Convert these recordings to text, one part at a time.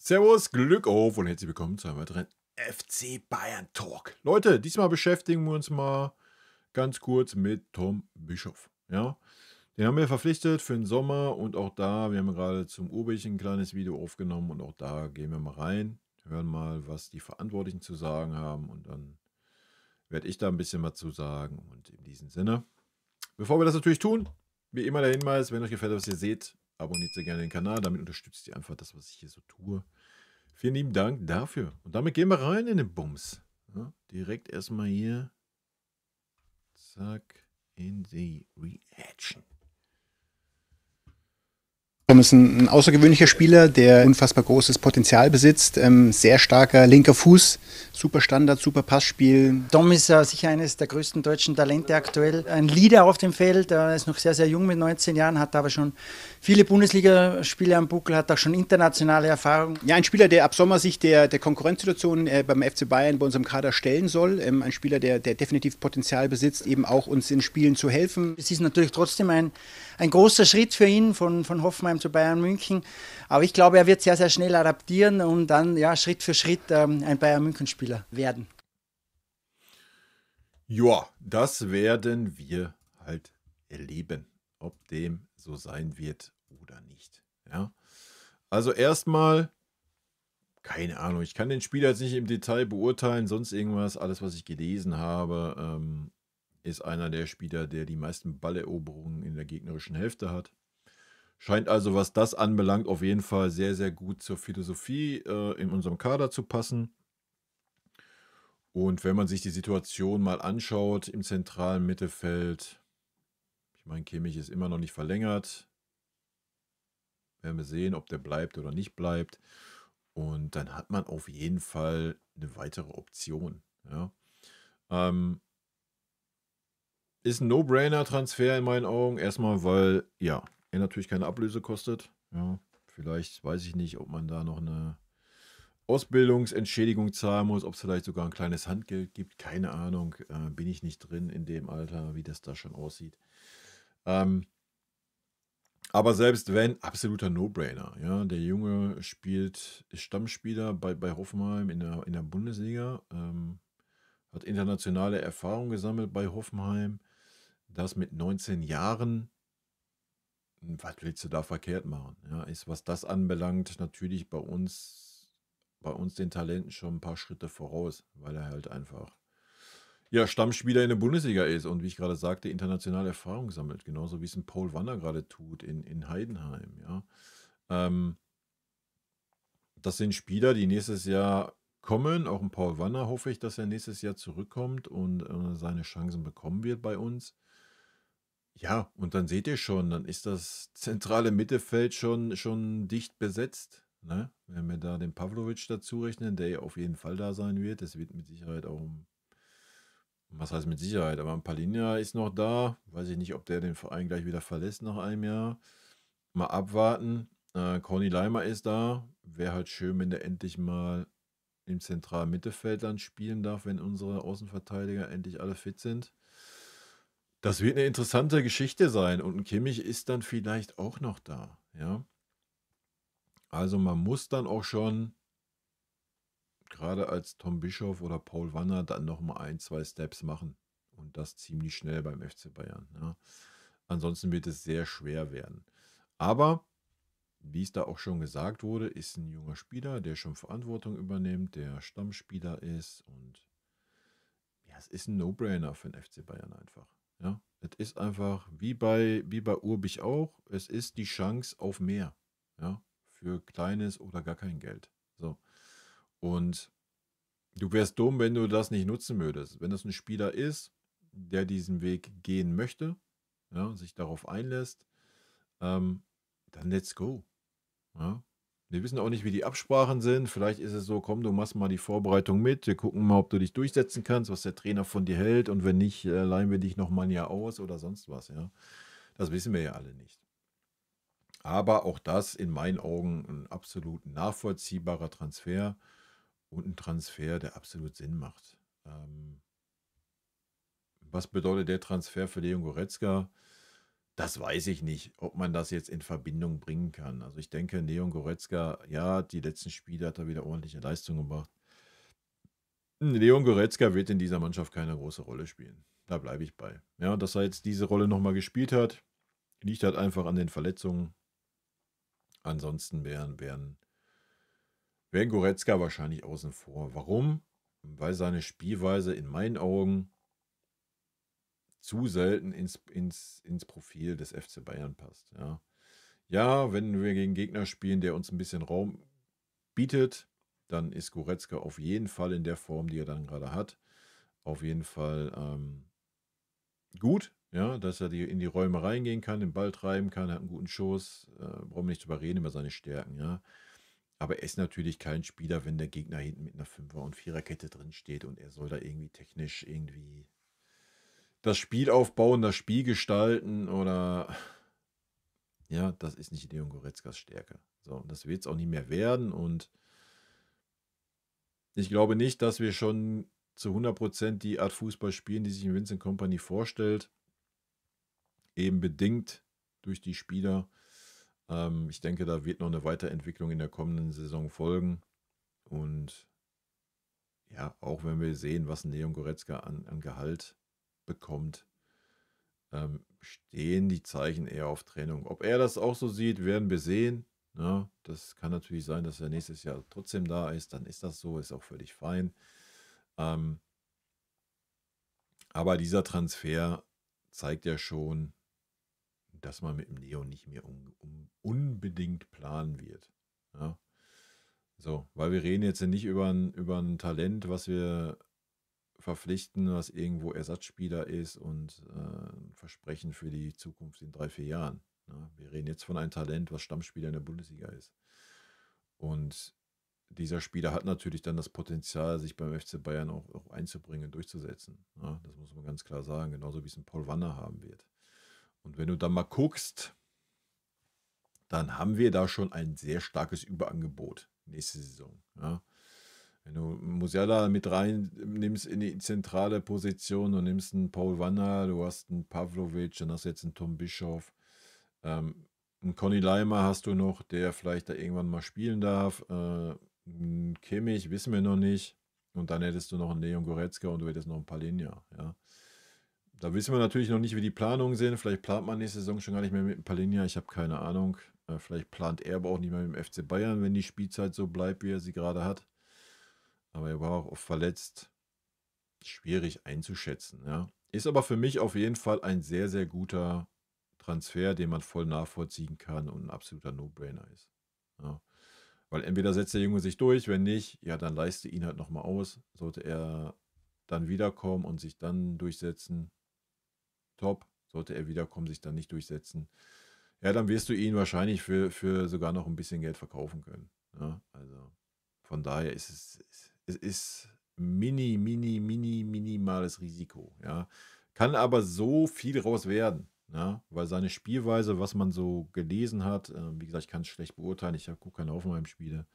Servus, Glück auf und herzlich willkommen zu einem weiteren FC Bayern Talk. Leute, diesmal beschäftigen wir uns mal ganz kurz mit Tom Bischof. Ja, den haben wir verpflichtet für den Sommer und auch da, wir haben gerade zum Urbich ein kleines Video aufgenommen und auch da gehen wir mal rein, hören mal, was die Verantwortlichen zu sagen haben und dann werde ich da ein bisschen was zu sagen. Und in diesem Sinne, bevor wir das natürlich tun, wie immer der Hinweis, wenn euch gefällt, was ihr seht, abonniert sehr gerne den Kanal, damit unterstützt ihr einfach das, was ich hier so tue. Vielen lieben Dank dafür. Und damit gehen wir rein in den Bums. Ja, direkt erstmal hier. Zack. In die Reaction. Tom ist ein außergewöhnlicher Spieler, der unfassbar großes Potenzial besitzt. Sehr starker linker Fuß, super Standard, super Passspiel. Tom ist sicher eines der größten deutschen Talente aktuell. Ein Leader auf dem Feld, er ist noch sehr, sehr jung mit 19 Jahren, hat aber schon viele Bundesligaspiele am Buckel, hat auch schon internationale Erfahrung. Ja, ein Spieler, der ab Sommer sich der Konkurrenzsituation beim FC Bayern bei unserem Kader stellen soll. Ein Spieler, der definitiv Potenzial besitzt, eben auch uns in Spielen zu helfen. Es ist natürlich trotzdem ein großer Schritt für ihn von Hoffenheim zu Bayern München. Aber ich glaube, er wird sehr, sehr schnell adaptieren und dann Schritt für Schritt ein Bayern München-Spieler werden. Ja, das werden wir halt erleben, ob dem so sein wird oder nicht. Ja, also erstmal, keine Ahnung, ich kann den Spieler jetzt nicht im Detail beurteilen, sonst irgendwas. Alles, was ich gelesen habe, ist einer der Spieler, der die meisten Balleroberungen in der gegnerischen Hälfte hat. Scheint also, was das anbelangt, auf jeden Fall sehr, sehr gut zur Philosophie in unserem Kader zu passen. Und wenn man sich die Situation mal anschaut im zentralen Mittelfeld, ich meine, Kimmich ist immer noch nicht verlängert. Werden wir sehen, ob der bleibt oder nicht bleibt. Und dann hat man auf jeden Fall eine weitere Option. Ja. Ist ein No-Brainer-Transfer in meinen Augen. Erstmal, weil, ja, er natürlich keine Ablöse kostet. Ja, vielleicht weiß ich nicht, ob man da noch eine Ausbildungsentschädigung zahlen muss, ob es vielleicht sogar ein kleines Handgeld gibt. Keine Ahnung, bin ich nicht drin in dem Alter, wie das da schon aussieht. Aber selbst wenn, absoluter No-Brainer. Ja, der Junge ist Stammspieler bei Hoffenheim in der Bundesliga. Hat internationale Erfahrung gesammelt bei Hoffenheim. Das mit 19 Jahren. Was willst du da verkehrt machen? Ja, ist, was das anbelangt, natürlich bei uns den Talenten schon ein paar Schritte voraus, weil er halt einfach Stammspieler in der Bundesliga ist und wie ich gerade sagte, internationale Erfahrung sammelt, genauso wie es ein Paul Wanner gerade tut in Heidenheim. Ja. Das sind Spieler, die nächstes Jahr kommen. Auch ein Paul Wanner hoffe ich, dass er nächstes Jahr zurückkommt und seine Chancen bekommen wird bei uns. Ja, und dann seht ihr schon, dann ist das zentrale Mittelfeld schon dicht besetzt. Ne? Wenn wir da den Pavlovic dazu rechnen, der ja auf jeden Fall da sein wird, das wird mit Sicherheit auch, was heißt mit Sicherheit, aber ein Palhinha ist noch da. Weiß ich nicht, ob der den Verein gleich wieder verlässt nach einem Jahr. Mal abwarten. Corny Leimer ist da. Wäre halt schön, wenn der endlich mal im zentralen Mittelfeld dann spielen darf, wenn unsere Außenverteidiger endlich alle fit sind. Das wird eine interessante Geschichte sein und ein Kimmich ist dann vielleicht auch noch da, ja. Also man muss dann auch schon, gerade als Tom Bischof oder Paul Wanner, dann nochmal 1, 2 Steps machen und das ziemlich schnell beim FC Bayern, ja. Ansonsten wird es sehr schwer werden. Aber, wie es da auch schon gesagt wurde, ist ein junger Spieler, der schon Verantwortung übernimmt, der Stammspieler ist und ja, es ist ein No-Brainer für den FC Bayern einfach. Ja, es ist einfach wie bei Urbich auch, es ist die Chance auf mehr, ja, für kleines oder gar kein Geld. So. Und du wärst dumm, wenn du das nicht nutzen würdest. Wenn das ein Spieler ist, der diesen Weg gehen möchte, ja, sich darauf einlässt, dann let's go. Ja. Wir wissen auch nicht, wie die Absprachen sind. Vielleicht ist es so, komm, du machst mal die Vorbereitung mit. Wir gucken mal, ob du dich durchsetzen kannst, was der Trainer von dir hält. Und wenn nicht, leihen wir dich noch mal ein Jahr aus oder sonst was. Ja. Das wissen wir ja alle nicht. Aber auch das in meinen Augen ein absolut nachvollziehbarer Transfer und ein Transfer, der absolut Sinn macht. Was bedeutet der Transfer für Leon Goretzka? Das weiß ich nicht, ob man das jetzt in Verbindung bringen kann. Also ich denke, Leon Goretzka, ja, die letzten Spiele hat er wieder ordentliche Leistung gemacht. Leon Goretzka wird in dieser Mannschaft keine große Rolle spielen. Da bleibe ich bei. Ja, dass er jetzt diese Rolle nochmal gespielt hat, liegt halt einfach an den Verletzungen. Ansonsten wären Goretzka wahrscheinlich außen vor. Warum? Weil seine Spielweise in meinen Augen zu selten ins Profil des FC Bayern passt. Ja, wenn wir gegen Gegner spielen, der uns ein bisschen Raum bietet, dann ist Goretzka auf jeden Fall in der Form, die er dann gerade hat, auf jeden Fall gut, ja, dass er in die Räume reingehen kann, den Ball treiben kann, hat einen guten Schuss, brauchen wir nicht drüber reden, über seine Stärken, ja. Aber er ist natürlich kein Spieler, wenn der Gegner hinten mit einer 5er- und 4er-Kette drin steht und er soll da irgendwie technisch irgendwie das Spiel aufbauen, das Spiel gestalten oder ja, das ist nicht Leon Goretzkas Stärke. So, und das wird es auch nicht mehr werden und ich glaube nicht, dass wir schon zu 100% die Art Fußball spielen, die sich in Vincent Kompany vorstellt. Eben bedingt durch die Spieler. Ich denke, da wird noch eine Weiterentwicklung in der kommenden Saison folgen. Und ja, auch wenn wir sehen, was ein Leon Goretzka an Gehalt bekommt, stehen die Zeichen eher auf Trennung. Ob er das auch so sieht, werden wir sehen. Ja, das kann natürlich sein, dass er nächstes Jahr trotzdem da ist. Dann ist das so, ist auch völlig fein. Aber dieser Transfer zeigt ja schon, dass man mit dem Leon nicht mehr unbedingt planen wird. Ja. So, weil wir reden jetzt nicht über ein Talent, was wir verpflichten, was irgendwo Ersatzspieler ist und ein Versprechen für die Zukunft in 3, 4 Jahren. Ja. Wir reden jetzt von einem Talent, was Stammspieler in der Bundesliga ist. Und dieser Spieler hat natürlich dann das Potenzial, sich beim FC Bayern auch einzubringen und durchzusetzen. Ja, das muss man ganz klar sagen, genauso wie es ein Paul Wanner haben wird. Und wenn du dann mal guckst, dann haben wir da schon ein sehr starkes Überangebot nächste Saison. Ja. Wenn du Musiala mit rein nimmst in die zentrale Position und nimmst einen Paul Wanner, du hast einen Pavlovic, dann hast du jetzt einen Tom Bischoff, einen Conny Leimer hast du noch, der vielleicht da irgendwann mal spielen darf, einen Kimmich, wissen wir noch nicht. Und dann hättest du noch einen Leon Goretzka und du hättest noch einen Palhinha. Ja. Da wissen wir natürlich noch nicht, wie die Planungen sind. Vielleicht plant man nächste Saison schon gar nicht mehr mit dem Palhinha. Ich habe keine Ahnung. Vielleicht plant er aber auch nicht mehr mit dem FC Bayern, wenn die Spielzeit so bleibt, wie er sie gerade hat. Aber er war auch oft verletzt. Schwierig einzuschätzen. Ja. Ist aber für mich auf jeden Fall ein sehr, sehr guter Transfer, den man voll nachvollziehen kann und ein absoluter No-Brainer ist. Ja. Weil entweder setzt der Junge sich durch, wenn nicht, ja, dann leiste ihn halt nochmal aus. Sollte er dann wiederkommen und sich dann durchsetzen, top. Sollte er wiederkommen, sich dann nicht durchsetzen, ja, dann wirst du ihn wahrscheinlich für sogar noch ein bisschen Geld verkaufen können. Ja, also von daher ist es ist minimales Risiko. Ja. Kann aber so viel raus werden. Ja, weil seine Spielweise, was man so gelesen hat, wie gesagt, ich kann es schlecht beurteilen, ich gucke keine Haufen meinem Spiele,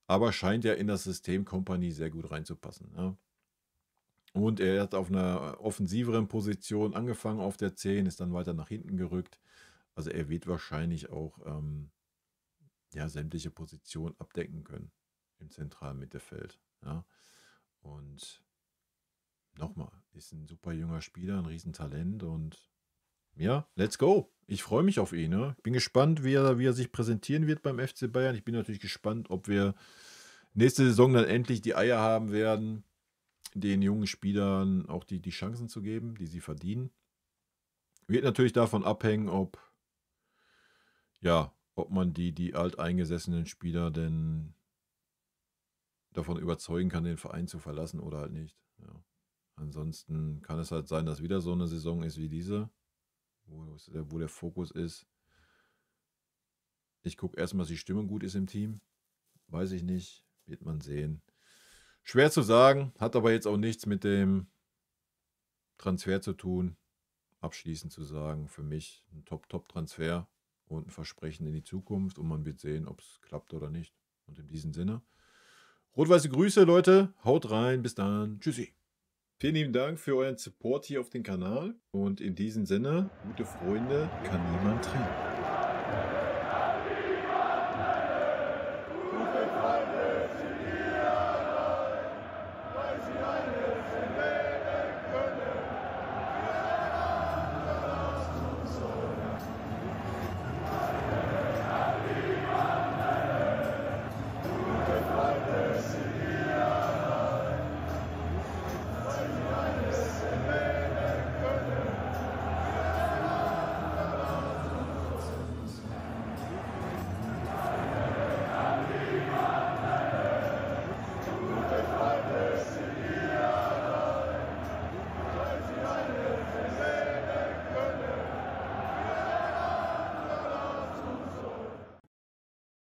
aber scheint ja in das System Kompany sehr gut reinzupassen. Ja. Und er hat auf einer offensiveren Position angefangen auf der 10, ist dann weiter nach hinten gerückt. Also er wird wahrscheinlich auch ja, sämtliche Positionen abdecken können im zentralen Mittelfeld. Ja. Und nochmal, ist ein super junger Spieler, ein Riesentalent und ja, let's go. Ich freue mich auf ihn. Ne? Bin gespannt, wie er sich präsentieren wird beim FC Bayern. Ich bin natürlich gespannt, ob wir nächste Saison dann endlich die Eier haben werden, den jungen Spielern auch die Chancen zu geben, die sie verdienen. Wird natürlich davon abhängen, ob man die alteingesessenen Spieler denn davon überzeugen kann, den Verein zu verlassen oder halt nicht. Ja. Ansonsten kann es halt sein, dass wieder so eine Saison ist wie diese, wo der Fokus ist. Ich gucke erstmal, dass die Stimmung gut ist im Team. Weiß ich nicht, wird man sehen. Schwer zu sagen, hat aber jetzt auch nichts mit dem Transfer zu tun. Abschließend zu sagen, für mich ein Top-Transfer und ein Versprechen in die Zukunft und man wird sehen, ob es klappt oder nicht. Und in diesem Sinne, rot-weiße Grüße, Leute, haut rein, bis dann, tschüssi. Vielen lieben Dank für euren Support hier auf dem Kanal und in diesem Sinne, gute Freunde kann niemand trennen.